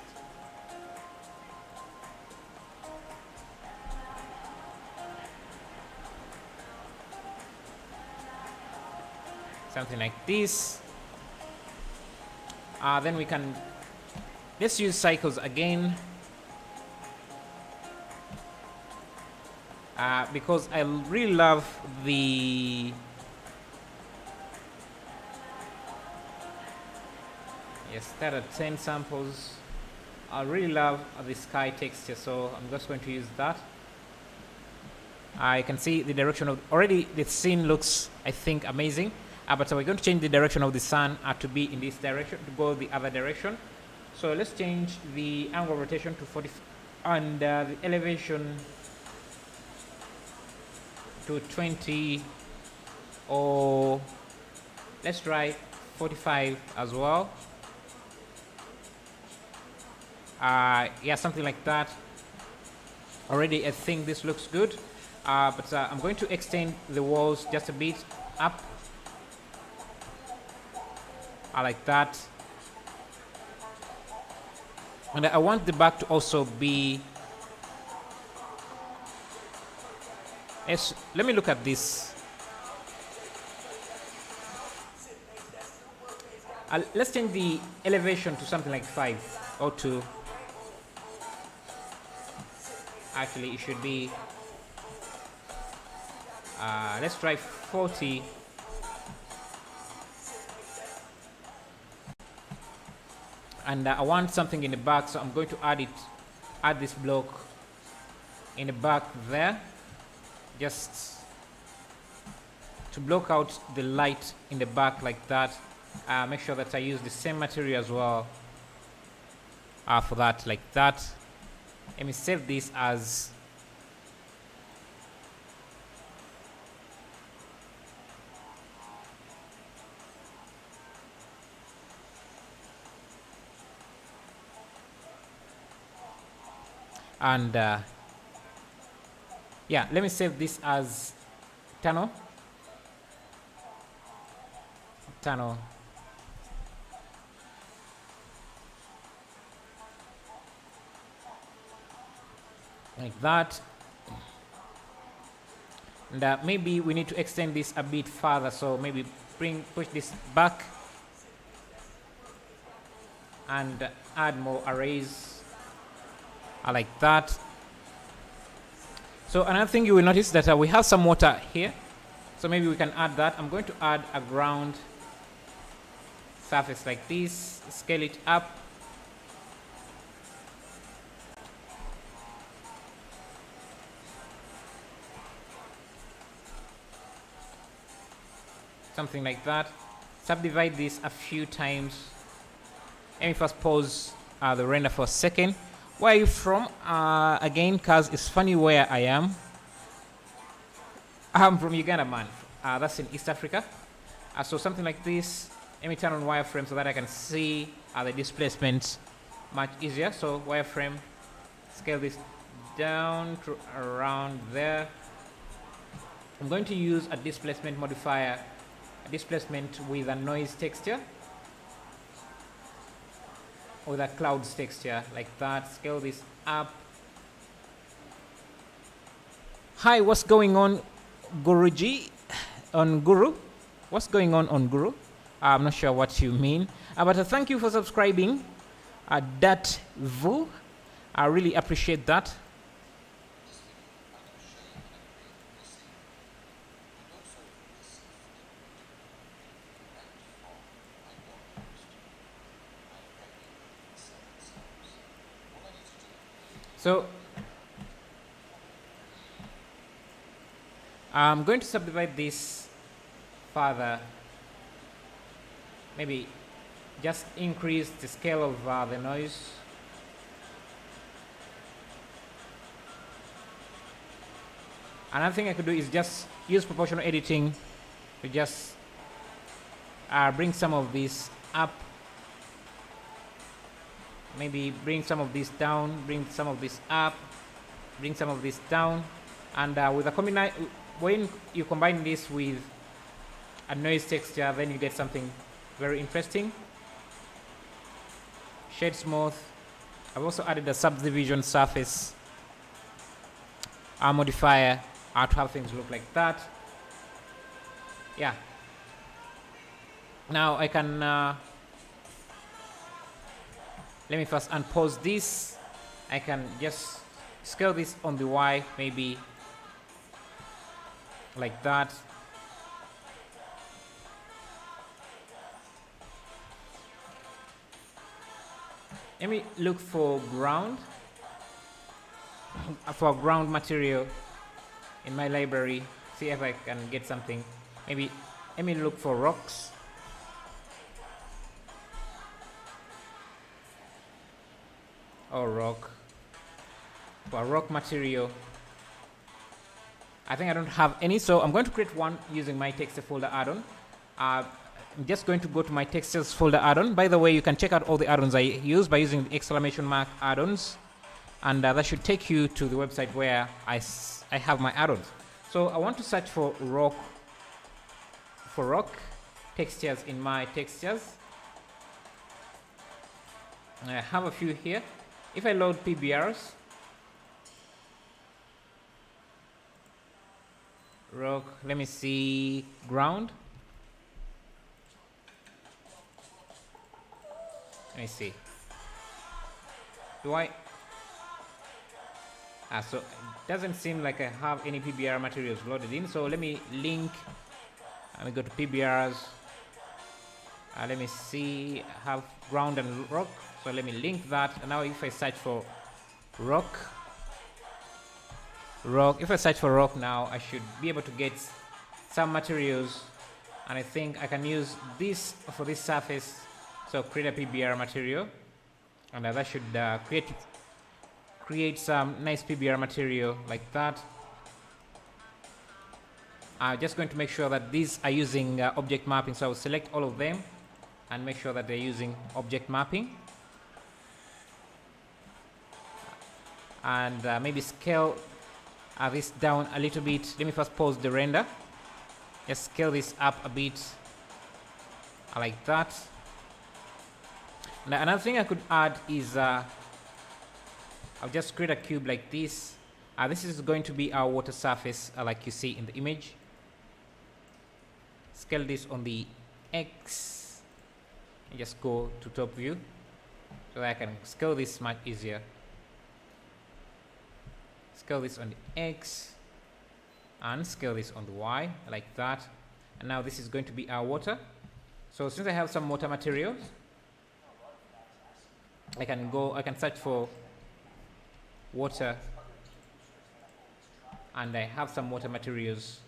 something like this. Then we can, let's use cycles again, because I really love the start at 10 samples. I really love the sky texture, so I'm just going to use that. I can see the direction of, already the scene looks, I think, amazing. But so we're going to change the direction of the sun to be in this direction, to go the other direction. So let's change the angle of rotation to 40 and the elevation to 20, or let's try 45 as well. Yeah, something like that. Already I think this looks good. but I'm going to extend the walls just a bit up. I like that. And I want the back to also be... Yes, let me look at this. Let's change the elevation to something like 5 or 2. Actually, it should be... let's try 40. And I want something in the back, so I'm going to add this block in the back there, just to block out the light in the back like that. Make sure that I use the same material as well for that, like that. Let me save this as and yeah, let me save this as tunnel like that. And maybe we need to extend this a bit further, so maybe push this back and add more arrays. I like that. So another thing you will notice that we have some water here, so maybe we can add that. I'm going to add a ground surface like this, scale it up. Something like that. Subdivide this a few times. Let me first pause the render for a second. Where are you from? Again, cause it's funny where I am. I'm from Uganda, man. That's in East Africa. So something like this. Let me turn on wireframe so that I can see the displacement much easier. So wireframe, scale this down to around there. I'm going to use a displacement modifier, a displacement with a noise texture, with a clouds texture like that. Scale this up. Hi, what's going on, Guruji? On Guru? What's going on Guru? I'm not sure what you mean. But thank you for subscribing. That Vu. I really appreciate that. So I'm going to subdivide this further. Maybe just increase the scale of the noise. Another thing I could do is just use proportional editing to just bring some of this up. Maybe bring some of this down, bring some of this up, bring some of this down. And with a when you combine this with a noise texture, then you get something very interesting. Shade smooth. I've also added a subdivision surface modifier to have things look like that. Yeah. Now I can let me first unpause this. I can just scale this on the Y, maybe like that. Let me look for ground, for ground material in my library. See if I can get something. Maybe let me look for rocks. Or rock. For rock material, I think I don't have any, so I'm going to create one using my texture folder add-on. I'm just going to go to my textures folder add-on. By the way, you can check out all the add-ons I use by using the exclamation mark add-ons. and that should take you to the website where I have my addons. So I want to search for rock textures in my textures. I have a few here. If I load PBRs, rock, let me see, ground. Let me see. Do I? So it doesn't seem like I have any PBR materials loaded in. So let me link. Let me go to PBRs. Let me see. I have ground and rock. So let me link that. And now if I search for rock, if I search for rock now, I should be able to get some materials. And I think I can use this for this surface. So create a PBR material, and that should create some nice PBR material like that. I'm just going to make sure that these are using object mapping. So I will select all of them and make sure that they're using object mapping. And maybe scale this down a little bit. Let me first pause the render. Just scale this up a bit like that. Now, another thing I could add is I'll just create a cube like this. This is going to be our water surface like you see in the image. Scale this on the X and just go to top view so that I can scale this much easier. Scale this on the X and scale this on the Y like that. And now this is going to be our water. So since I have some water materials, I can search for water, and I have some water materials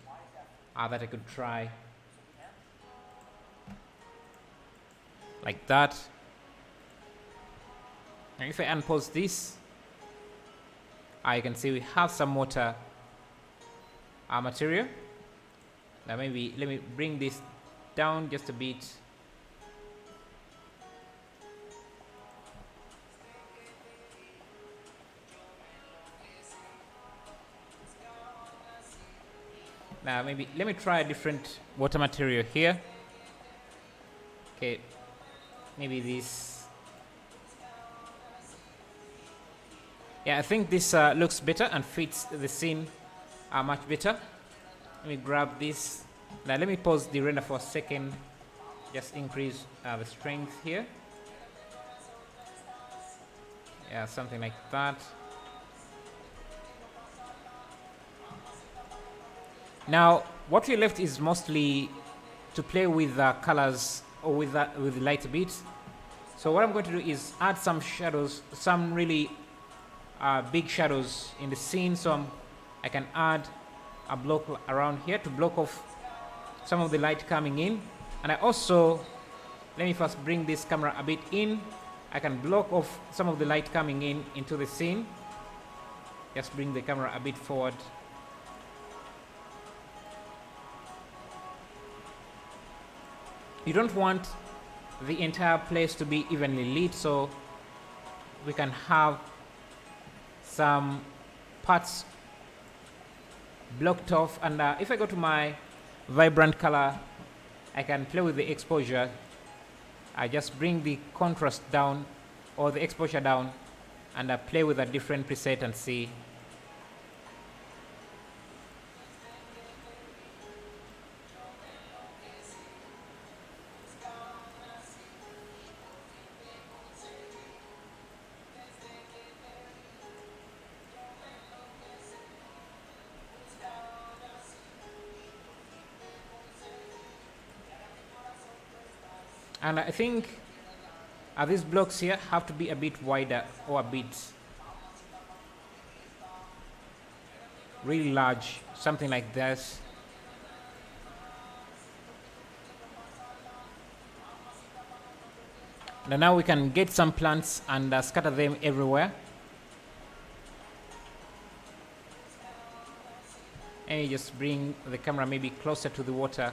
that I could try like that. And if I unpause this, I can see we have some water material. Now maybe let me bring this down just a bit. Now maybe let me try a different water material here. Okay, maybe this. Yeah, I think this looks better and fits the scene much better. Let me grab this. Now let me pause the render for a second. Just increase the strength here. Yeah, something like that. Now, what we left is mostly to play with colors or with light a bit. So what I'm going to do is add some shadows, some really big shadows in the scene. So I can add a block around here to block off some of the light coming in. And I also, let me first bring this camera a bit in. I can block off some of the light coming in into the scene. Just bring the camera a bit forward. You don't want the entire place to be evenly lit, so we can have some parts blocked off. And if I go to my vibrant color, I can play with the exposure. I just bring the contrast down or the exposure down and play with a different preset and see. And I think these blocks here have to be a bit wider or a bit really large, something like this. And now we can get some plants and scatter them everywhere. And you just bring the camera maybe closer to the water.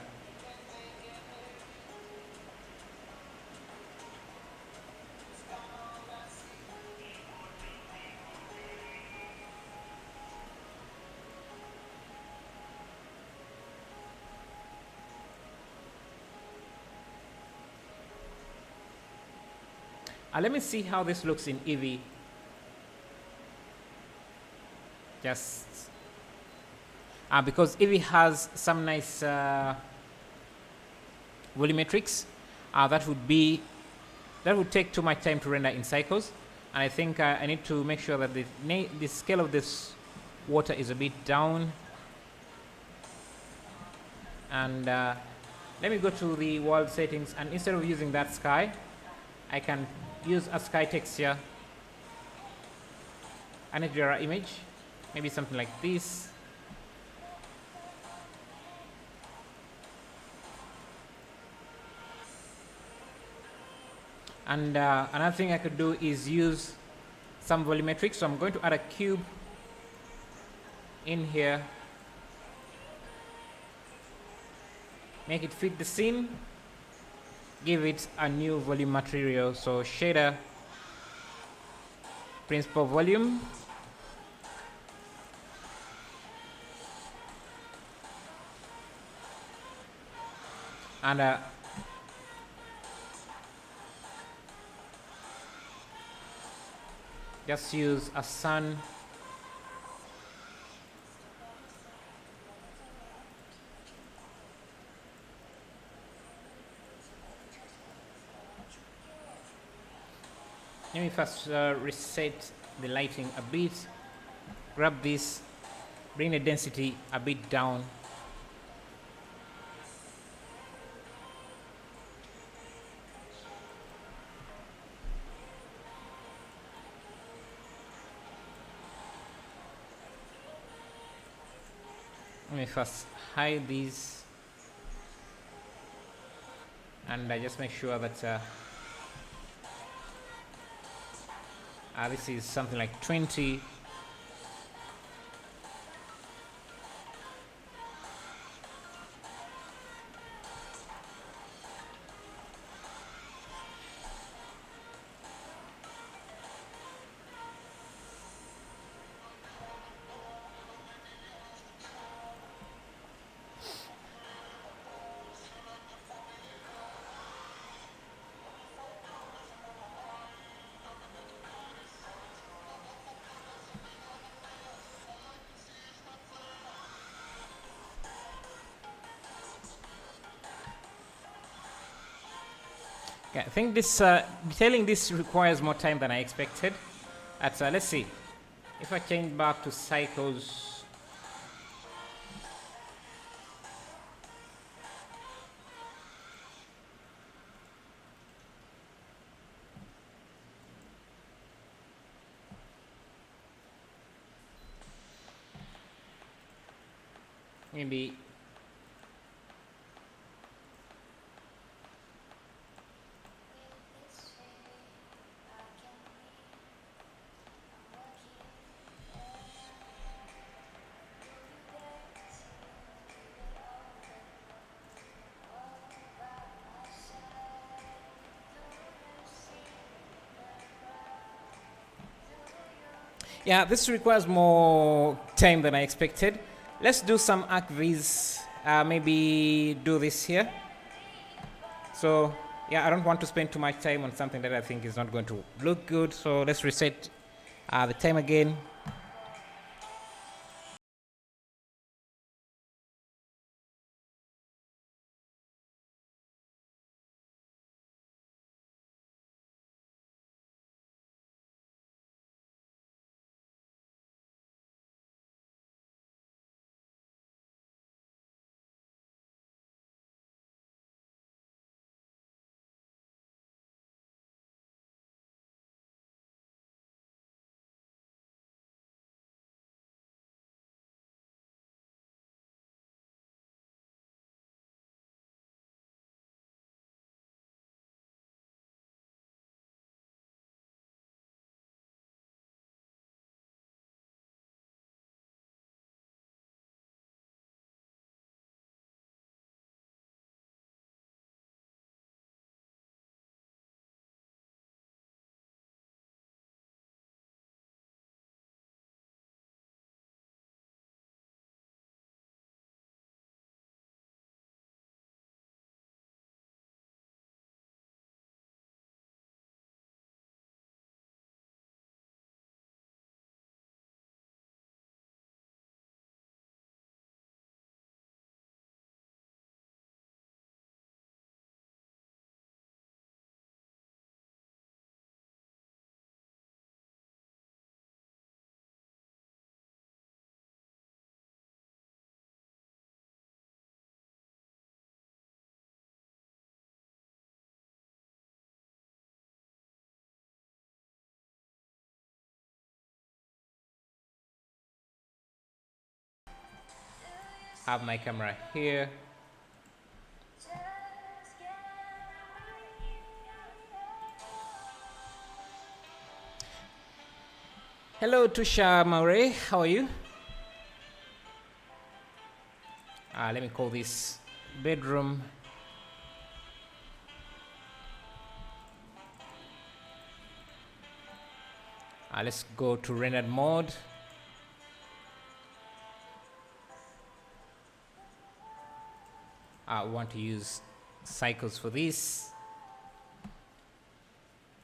Let me see how this looks in Eevee. Just because Eevee has some nice volumetrics that would take too much time to render in cycles, and I think I need to make sure that the scale of this water is a bit down. And let me go to the world settings, and instead of using that sky, I can use a sky texture and a mirror image, maybe something like this. And another thing I could do is use some volumetric, so I'm going to add a cube in here, make it fit the scene, give it a new volume material, so shader, principal volume, and just use a sun. Let me first reset the lighting a bit, grab this, bring the density a bit down. Let me first hide these, and I just make sure that this is something like 20. Okay, I think this detailing this requires more time than I expected. Let's see if I change back to cycles. Maybe yeah, this requires more time than I expected. Let's do some arc-viz. Maybe do this here. So yeah, I don't want to spend too much time on something that I think is not going to look good. So let's reset the time again. have my camera here. Hello Tusha Maure, how are you? Let me call this bedroom. Let's go to rendered mode. I want to use cycles for this.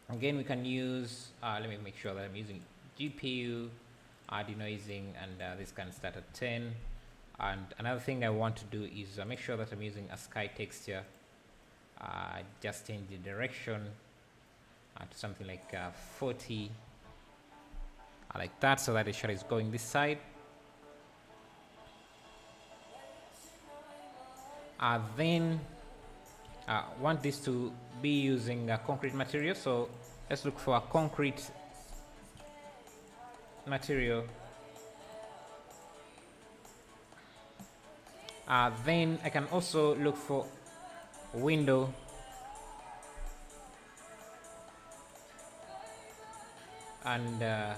Again, we can use, let me make sure that I'm using GPU, denoising, and this can start at 10. And another thing I want to do is make sure that I'm using a sky texture. Just change the direction to something like 40, like that, so that the shadow is going this side. Then want this to be using concrete material, so let's look for a concrete material. Then I can also look for window, and I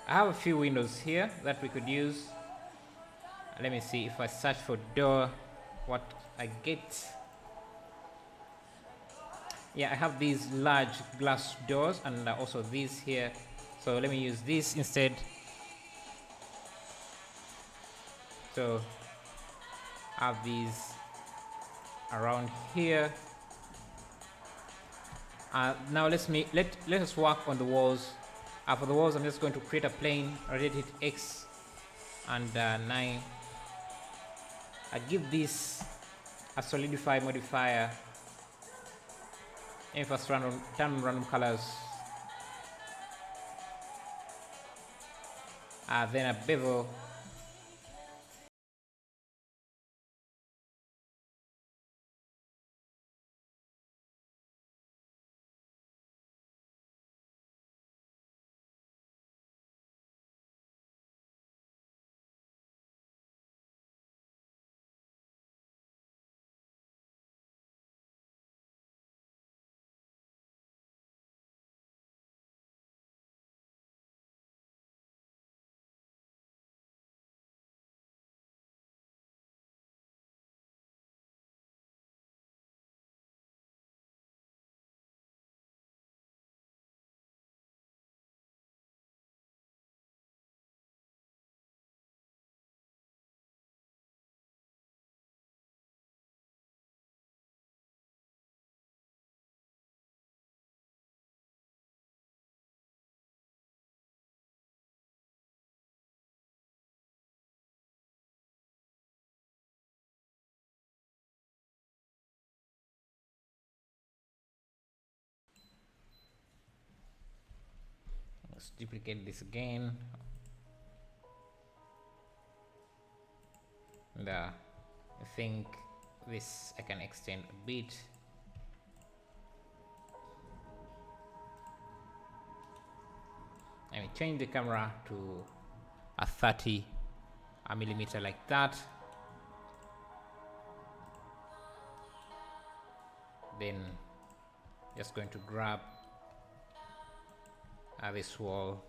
have a few windows here that we could use. Let me see if I search for door, what I get. Yeah, I have these large glass doors and also these here. So let me use this instead. So I have these around here. Now let us work on the walls. For the walls, I'm just going to create a plane, rotate it X and 9. I give this a solidify modifier, and first turn random colors, then a bevel, let's duplicate this again, and I think this I can extend a bit. I mean, change the camera to a 30 millimeter like that. Then just going to grab this wall,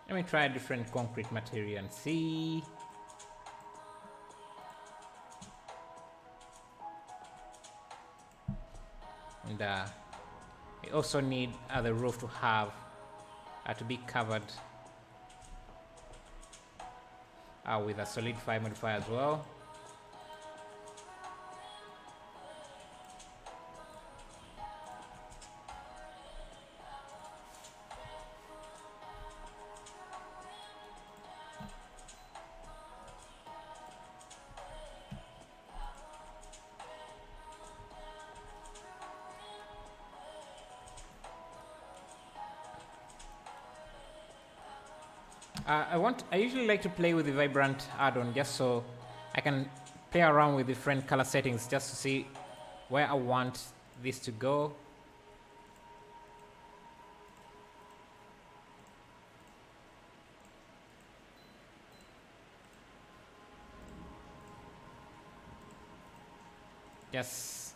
let me try a different concrete material and see. And we also need the roof to have to be covered with a solidify modifier as well. I usually like to play with the vibrant add-on just so I can play around with different color settings just to see where I want this to go. Just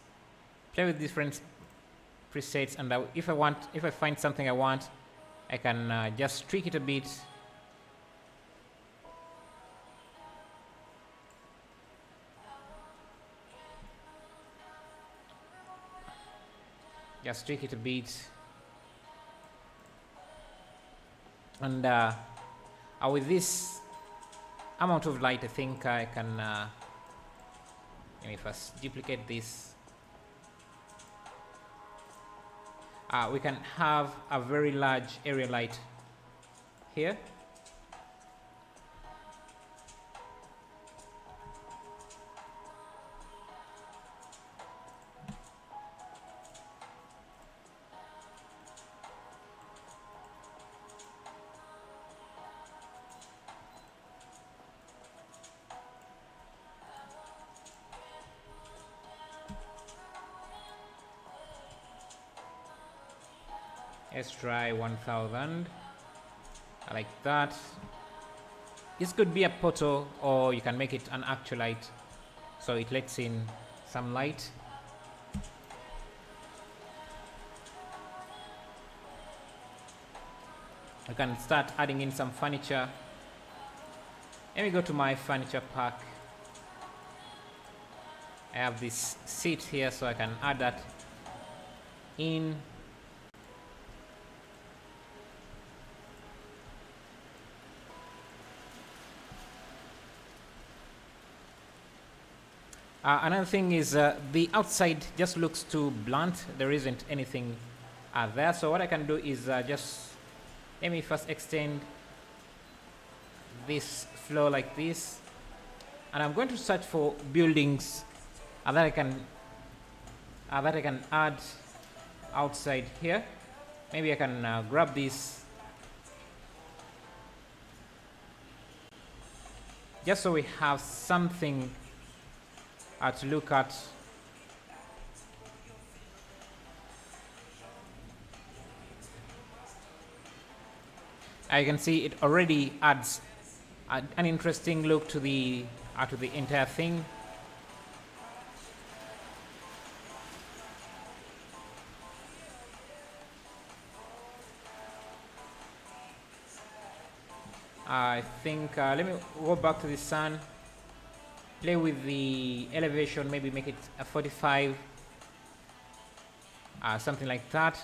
play with different presets, and if I find something I want, I can just tweak it a bit. Just tweak it a bit, and with this amount of light, I think I can. Let me first duplicate this. We can have a very large area light here. Let's try 1000. I like that. This could be a portal, or you can make it an actual light, so it lets in some light. I can start adding in some furniture. Let me go to my furniture pack. I have this seat here, so I can add that in. Another thing is the outside just looks too blunt. There isn't anything there. So what I can do is just let me first extend this floor like this, and I'm going to search for buildings that I can add outside here. Maybe I can grab this just so we have something to look at. You can see it already adds an interesting look to the entire thing. I think let me go back to the sun. Play with the elevation, maybe make it a 45, something like that.